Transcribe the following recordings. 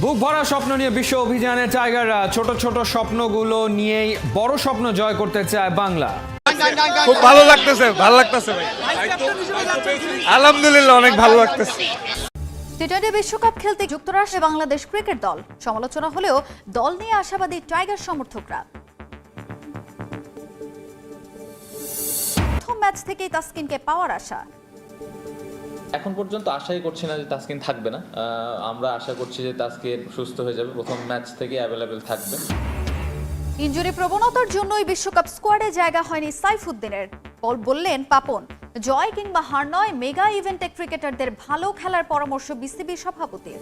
বুক ভরা স্বপ্ন নিয়ে বিশ্ব অভিযানে টাইগাররা ছোট ছোট স্বপ্নগুলো নিয়েই বড় স্বপ্ন জয় করতে চায় বাংলা। খুব ভালো লাগতেছে ভাই। আলহামদুলিল্লাহ অনেক ভালো লাগতেছে। টি-20 বিশ্বকাপ খেলতে যুক্তরাষ্ট্রে বাংলাদেশ ক্রিকেট দল সমালোচনা হলেও দল নিয়ে আশাবাদী টাইগার সমর্থকরা। প্রথম ম্যাচ থেকেই তাসকিনকে পাওয়ার আশা। এখন পর্যন্ত আশাই করছি না যে তাসকিন থাকবে না। আমরা আশা করছি যে তাসকিন সুস্থ হয়ে যাবে, প্রথম ম্যাচ থেকে অ্যাভেলেবেল থাকবে। ইনজুরি প্রবণতার জন্যই বিশ্বকাপ স্কোয়াডে জায়গা হয়নি সাইফুদ্দিনের। বললেন পাপন, জয় কিংবা হার নয়, মেগা ইভেন্টে ক্রিকেটারদের ভালো খেলার পরামর্শ বিসিবি সভাপতির।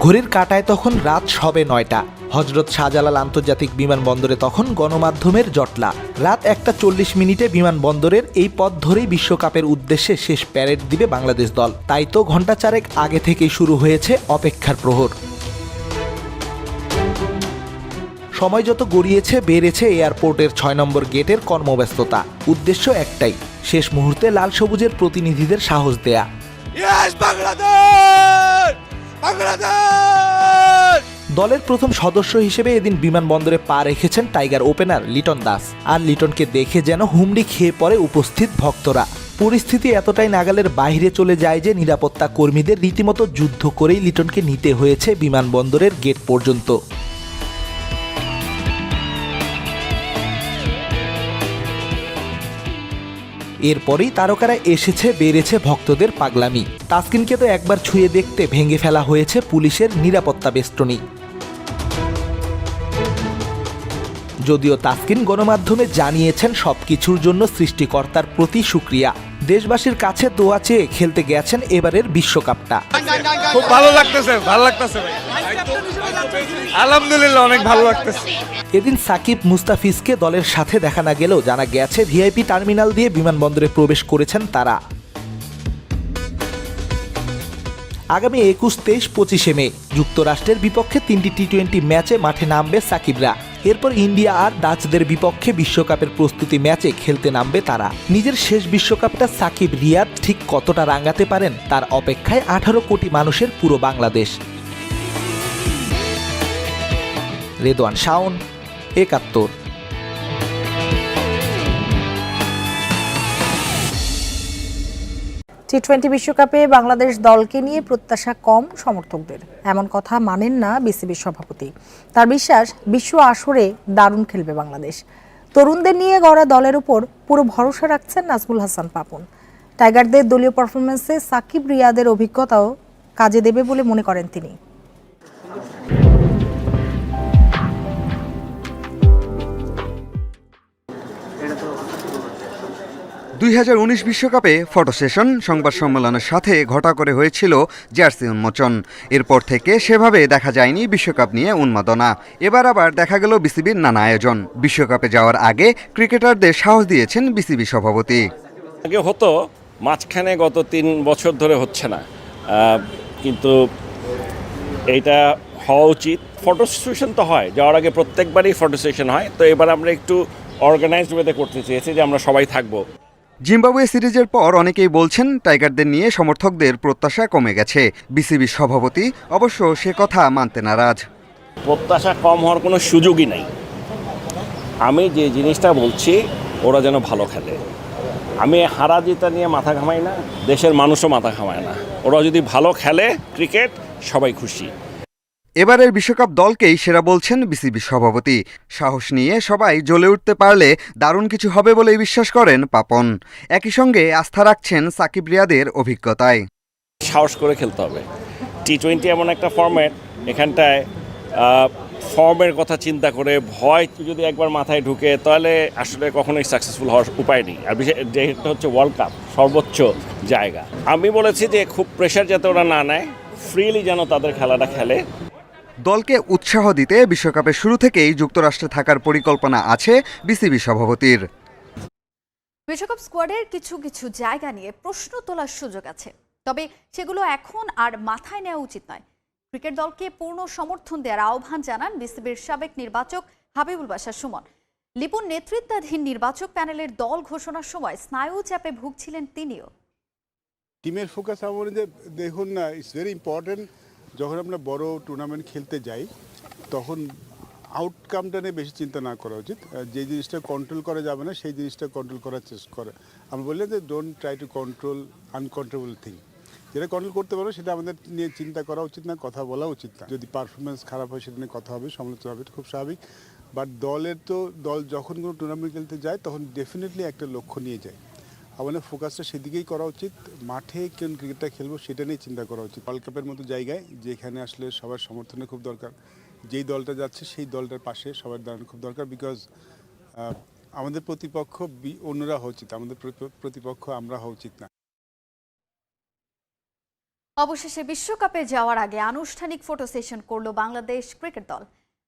ঘড়ির কাঁটায় তখন রাত সবে 9টা। হযরত শাহজালাল আন্তর্জাতিক বিমানবন্দরে তখন গণমাধ্যমের জটলা। রাত 1:40 বিমানবন্দরের এই পথ ধরেই বিশ্বকাপের উদ্দেশ্যে শেষ প্যারেড দিবে বাংলাদেশ দল। তাই তো ঘণ্টা চারেক আগে থেকেই শুরু হয়েছে অপেক্ষার প্রহর। সময় যত গড়িয়েছে বেড়েছে এয়ারপোর্টের 6 নম্বর গেটের কর্মব্যস্ততা। উদ্দেশ্য একটাই, শেষ মুহূর্তে লাল সবুজের প্রতিনিধিদের সাহস দেয়া। দলের প্রথম সদস্য হিসেবে এদিন বিমানবন্দরে পা রেখেছেন টাইগার ওপেনার লিটন দাস। আর লিটনকে দেখে যেন হুমড়ি খেয়ে পড়ে উপস্থিত ভক্তরা। পরিস্থিতি এতটাই নাগালের বাইরে চলে যায় যে নিরাপত্তা কর্মীদের রীতিমতো যুদ্ধ করেই লিটনকে নিতে হয়েছে বিমানবন্দরের গেট পর্যন্ত। এরপরেই তারকারা এসেছে, বেড়েছে ভক্তদের পাগলামি। তাসকিনকে তো একবার ছুঁয়ে দেখতে ভেঙে ফেলা হয়েছে পুলিশের নিরাপত্তা বেষ্টনী। যদিও তাসকিন গণমাধ্যমে জানিয়েছেন সবকিছুর জন্য সৃষ্টিকর্তার প্রতি শুকরিয়া। দেশবাসীর কাছে দোয়া চেয়ে খেলতে গেছেন এবারের বিশ্বকাপটা। খুব ভালো লাগতেছে ভাই। আলহামদুলিল্লাহ অনেক ভালো লাগতেছে। এদিন সাকিব মুস্তাফিজকে দলের সাথে দেখা না গেলেও জানা গেছে ভিআইপি টার্মিনাল দিয়ে বিমানবন্দরে প্রবেশ করেছেন তারা। আগামী 21, 23, 25 মে যুক্তরাষ্ট্রের বিপক্ষে 3টি টি-20 ম্যাচে মাঠে নামবে সাকিবরা। এরপর ইন্ডিয়া আর ডাচদের বিপক্ষে বিশ্বকাপের প্রস্তুতি ম্যাচে খেলতে নামবে তারা। নিজের শেষ বিশ্বকাপটা সাকিব রিয়াদ ঠিক কতটা রাঙাতে পারেন তার অপেক্ষায় 18 কোটি মানুষের পুরো বাংলাদেশ। রেদওয়ান শাওন, 71। টি-20 বিশ্বকাপে বাংলাদেশ দলকে নিয়ে প্রত্যাশা কম সমর্থকদের, এমন কথা মানেন না বিসিবির সভাপতি। তার বিশ্বাস বিশ্ব আসরে দারুণ খেলবে বাংলাদেশ। তরুণদের নিয়ে গড়া দলের উপর পুরো ভরসা রাখছেন নাজমুল হাসান পাপন। টাইগারদের দলীয় পারফরমেন্সে সাকিব রিয়াদের অভিজ্ঞতাও কাজে দেবে বলে মনে করেন তিনি। 2019 বিশ্বকাপে ফটো সেশন সংবাদ সম্মেলনের সাথে ঘটা করে হয়েছিল জার্সি উন্মোচন। এরপর থেকে সেভাবে দেখা যায়নি বিশ্বকাপ নিয়ে উন্মাদনা। এবার আবার দেখা গেল বিসিবির নানা আয়োজন। বিশ্বকাপে যাওয়ার আগে ক্রিকেটারদের সাহস দিয়েছেন বিসিবি সভাপতি। আগে হতো, মাঝখানে গত 3 বছর ধরে হচ্ছে না, কিন্তু এইটা হওয়া উচিত। ফটো সেশন তো হয়, যাওয়ার আগে প্রত্যেকবারই ফটো সেশন হয়, তো এবার আমরা একটু অর্গানাইজড ওয়েতে করতে চেয়েছি যে আমরা সবাই থাকবো। জিম্বাবুয়ে সিরিজের পর অনেকেই বলছেন টাইগারদের নিয়ে সমর্থকদের প্রত্যাশা কমে গেছে। বিসিবি সভাপতি অবশ্য সে কথা মানতে নারাজ। প্রত্যাশা কম হওয়ার কোনো সুযোগই নাই। আমি যে জিনিসটা বলছি, ওরা যেন ভালো খেলে। আমি হারা জিতা নিয়ে মাথা ঘামাই না, দেশের মানুষও মাথা ঘামায় না। ওরা যদি ভালো খেলে ক্রিকেট, সবাই খুশি। এবারের বিশ্বকাপ দলকেই সেরা বলছেন বিসিবি সভাপতি। সাহস নিয়ে সবাই জ্বলে উঠতে পারলে দারুণ কিছু হবে বলেই বিশ্বাস করেন পাপন। একই সঙ্গে আস্থা রাখছেন সাকিব রিয়াদের অভিজ্ঞতায়। সাহস করে খেলতে হবে। টি-20 এমন একটা ফরম্যাট, এখানটায় ফর্মের কথা চিন্তা করে ভয় যদি একবার মাথায় ঢুকে, তাহলে আসলে কখনোই সাকসেসফুল হওয়ার উপায় নেই। আর বিশেষ যেটা হচ্ছে ওয়ার্ল্ড কাপ, সর্বোচ্চ জায়গা। আমি বলেছি যে খুব প্রেশার যাতে ওরা না নেয়, ফ্রিলি যেন তাদের খেলাটা খেলে। দলকে উৎসাহ দিতে বিশ্বকাপের শুরু থেকেই যুক্তরাষ্ট্রে থাকার পরিকল্পনা আছে বিসিবি সভাপতির। বিশ্বকাপ স্কোয়াডের কিছু কিছু জায়গা নিয়ে প্রশ্ন তোলার সুযোগ আছে, তবে সেগুলো এখন আর মাথায় নেওয়া উচিত নয়। ক্রিকেট দলকে পূর্ণ সমর্থন দেওয়ার আহ্বান জানান বিসিবির সাবেক নির্বাচক হাবিবুল বাশার সুমন। লিপুন নেতৃত্বাধীন নির্বাচক প্যানেলের দল ঘোষণার সময় স্নায়ু চাপে ভুগছিলেন তিনিও। টিমের ফোকাস আমাদের যে দেখুন না, ইটস ভেরি ইম্পর্টেন্ট। যখন আমরা বড় টুর্নামেন্ট খেলতে যাই তখন আউটকামটা নিয়ে বেশি চিন্তা না করা উচিত। যে জিনিসটা কন্ট্রোল করা যাবে না সেই জিনিসটা কন্ট্রোল করার চেষ্টা করে। আমি বললাম যে don't try to control uncontrollable thing. যেটা কন্ট্রোল করতে পারো সেটা আমাদের নিয়ে চিন্তা করা উচিত না, কথা বলা উচিত না। যদি পারফরমেন্স খারাপ হয় সেটা নিয়ে কথা হবে, সমালোচনা হবে, খুব স্বাভাবিক। বাট দল যখন কোনো টুর্নামেন্ট খেলতে যায় তখন ডেফিনেটলি একটা লক্ষ্য নিয়ে যায়। আমাদের ফোকাসটা সেদিকেই করা উচিত। মাঠে কোন ক্রিকেটটা খেলবো সেটা নিয়ে চিন্তা করা উচিত। ওয়ার্ল্ড কাপের মতো জায়গায় যেখানে আসলে সবার সমর্থনের খুব দরকার, যেই দলটা যাচ্ছে সেই দলটার পাশে সবার দাঁড়ানো খুব দরকার। বিকজ আমাদের প্রতিপক্ষ অন্যরা হওয়া উচিত, আমাদের প্রতিপক্ষ আমরা হওয়া উচিত না। অবশেষে বিশ্বকাপে যাওয়ার আগে আনুষ্ঠানিক ফটো সেশন করলো বাংলাদেশ ক্রিকেট দল।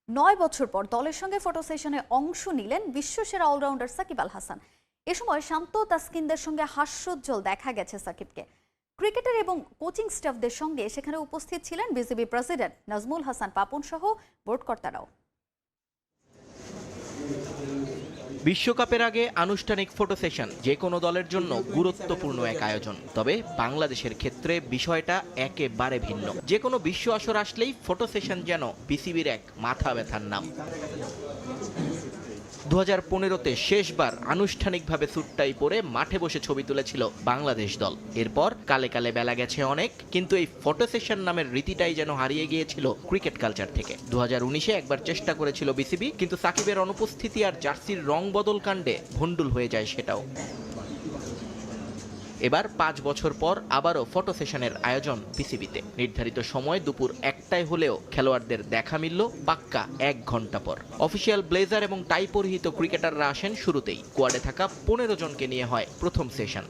9 বছর পর দলের সঙ্গে ফটো সেশনে অংশ নিলেন বিশ্বসেরা অলরাউন্ডার সাকিব আল হাসান। এ সময় শান্ত তাসকিনদের সঙ্গে হাস্যোজ্জ্বল দেখা গেছে সাকিবকে। ক্রিকেটার এবং কোচিং স্টাফদের সঙ্গে সেখানে উপস্থিত ছিলেন বিসিবি প্রেসিডেন্ট নাজমুল হাসান পাপন সহ বোর্ড কর্তারাও। বিশ্বকাপের আগে আনুষ্ঠানিক ফটো সেশন যে কোনো দলের জন্য গুরুত্বপূর্ণ এক আয়োজন। তবে বাংলাদেশের ক্ষেত্রে বিষয়টা একেবারে ভিন্ন। যে কোনো বিশ্ব আসর আসলেই ফটো সেশন যেন বিসিবির এক মাথা ব্যথার নাম। 2015-তে শেষবার আনুষ্ঠানিকভাবে স্যুটটাই পরে মাঠে বসে ছবি তুলেছিল বাংলাদেশ দল। এরপর কালে কালে বেলা গেছে অনেক, কিন্তু এই ফটো সেশন নামের রীতিটাই যেন হারিয়ে গিয়েছিল ক্রিকেট কালচার থেকে। 2019-এ একবার চেষ্টা করেছিল বিসিবি, কিন্তু সাকিবের অনুপস্থিতি আর জার্সির রং বদল কাণ্ডে ভণ্ডুল হয়ে যায় সেটাও। এবার 5 বছর পর আবারও ফটো সেশনের আয়োজন বিসিবিতে। নির্ধারিত সময় দুপুর 1টায় হলেও খেলোয়াড়দের দেখা মিলল পাক্কা 1 ঘন্টা পর। অফিসিয়াল ব্লেজার এবং টাই পরিহিত ক্রিকেটাররা আসেন শুরুতেই। কোয়াডে থাকা 15 জনকে নিয়ে হয় প্রথম সেশন।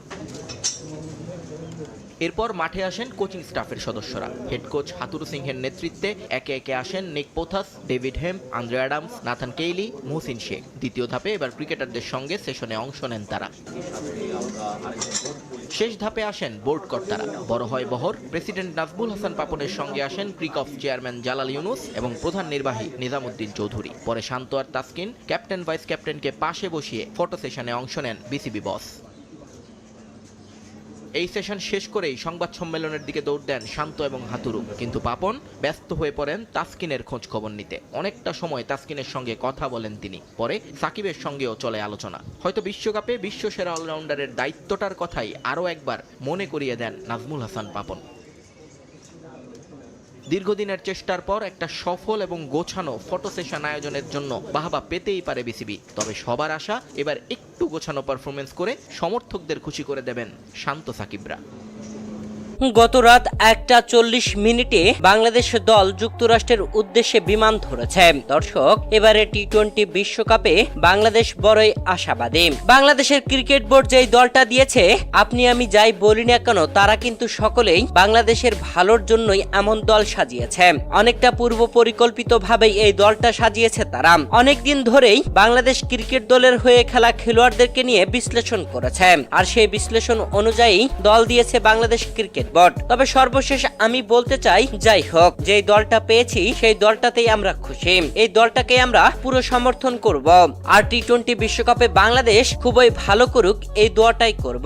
এরপর মাঠে আসেন কোচিং স্টাফের সদস্যরা। হেড কোচ হাতুরু সিংহের নেতৃত্বে একে একে আসেন Nick Pothas, David Hemp, Andre Adams, Nathan Cayley, Muhsin Sheikh. দ্বিতীয় ধাপে এবার ক্রিকেটারদের সঙ্গে সেশনে অংশ নেন তারা। শেষ ধাপে আসেন বোর্ড কর্তারা। বড় হয় বহর। প্রেসিডেন্ট নাজমুল হাসান পাপনের সঙ্গে আসেন ক্রিকঅফ চেয়ারম্যান জালাল ইউনুস এবং প্রধান নির্বাহী নিজামুদ্দিন চৌধুরী। পরে শান্ত আর তাসকিন ক্যাপ্টেন ভাইস ক্যাপ্টেনকে পাশে বসিয়ে ফটো সেশনে অংশ নেন বিসিবি বস। এই সেশন শেষ করেই সংবাদ সম্মেলনের দিকে দৌড় দেন শান্ত এবং হাতুরু, কিন্তু পাপন ব্যস্ত হয়ে পড়েন তাসকিনের খোঁজ খবর নিতে। অনেকটা সময় তাসকিনের সঙ্গে কথা বলেন তিনি। পরে সাকিবের সঙ্গেও চলে আলোচনা। হয়তো বিশ্বকাপে বিশ্বসেরা অলরাউন্ডারের দায়িত্বটার কথাই আরও একবার মনে করিয়ে দেন নাজমুল হাসান পাপন। দীর্ঘদিনের চেষ্টার পর একটা সফল এবং গোছানো ফটো সেশন আয়োজনের জন্য বাহবা পেতেই পারে বিসিবি। তবে সবার আশা এবার একটু গোছানো পারফরমেন্স করে সমর্থকদের খুশি করে দেবেন শান্ত সাকিবরা। গত রাত 1:40 বাংলাদেশ দল যুক্তরাষ্ট্রের উদ্দেশ্যে বিমান ধরেছে। দর্শক, এবারে টি-20 বিশ্বকাপে বাংলাদেশ বড়ই আশাবাদী। বাংলাদেশের ক্রিকেট বোর্ড যেই দলটা দিয়েছে, আপনি আমি যাই বলি না কেন, তারা কিন্তু সকলেই বাংলাদেশের ভালোর জন্যই এমন দল সাজিয়েছে। অনেকটা পূর্ব পরিকল্পিত ভাবেই এই দলটা সাজিয়েছে তারা। অনেকদিন ধরেই বাংলাদেশ ক্রিকেট দলের হয়ে খেলা খেলোয়াড়দেরকে নিয়ে বিশ্লেষণ করেছে, আর সেই বিশ্লেষণ অনুযায়ী দল দিয়েছে বাংলাদেশ ক্রিকেট বোর্ড। তবে সর্বশেষ আমি বলতে চাই, যাই হোক, যেই দলটা পেয়েছি সেই দলটাতেই আমরা খুশি। এই দলটাকে আমরা পুরো সমর্থন করব, আর টি-20 বিশ্বকাপে বাংলাদেশ খুবই ভালো করুক এই দোয়াটাই করব।